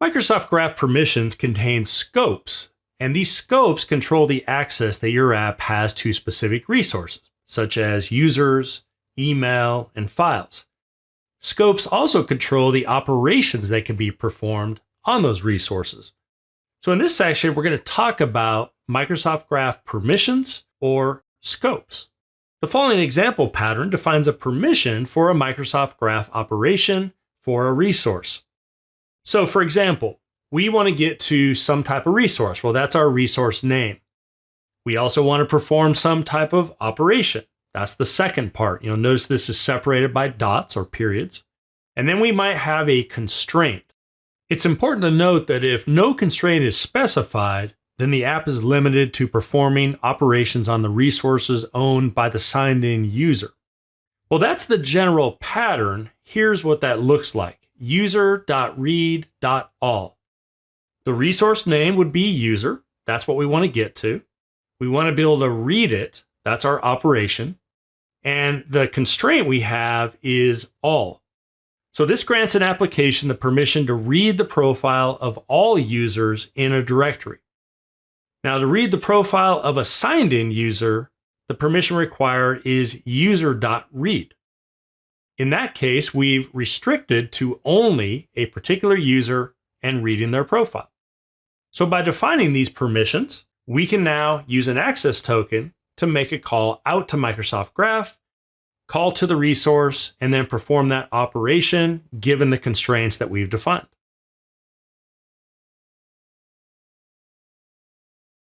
Microsoft Graph Permissions contains scopes, and these scopes control the access that your app has to specific resources, such as users, email, and files. Scopes also control the operations that can be performed on those resources. So in this section, we're going to talk about Microsoft Graph Permissions, or scopes. The following example pattern defines a permission for a Microsoft Graph operation for a resource. So for example, we want to get to some type of resource. Well, that's our resource name. We also want to perform some type of operation. That's the second part. You'll notice this is separated by dots or periods. And then we might have a constraint. It's important to note that if no constraint is specified, then the app is limited to performing operations on the resources owned by the signed-in user. Well, that's the general pattern. Here's what that looks like. User.read.all. The resource name would be user. That's what we want to get to. We want to be able to read it. That's our operation. And the constraint we have is all. So this grants an application the permission to read the profile of all users in a directory. Now, to read the profile of a signed-in user, the permission required is user.read. In that case, we've restricted to only a particular user and reading their profile. So by defining these permissions, we can now use an access token to make a call out to Microsoft Graph, call to the resource, and then perform that operation given the constraints that we've defined.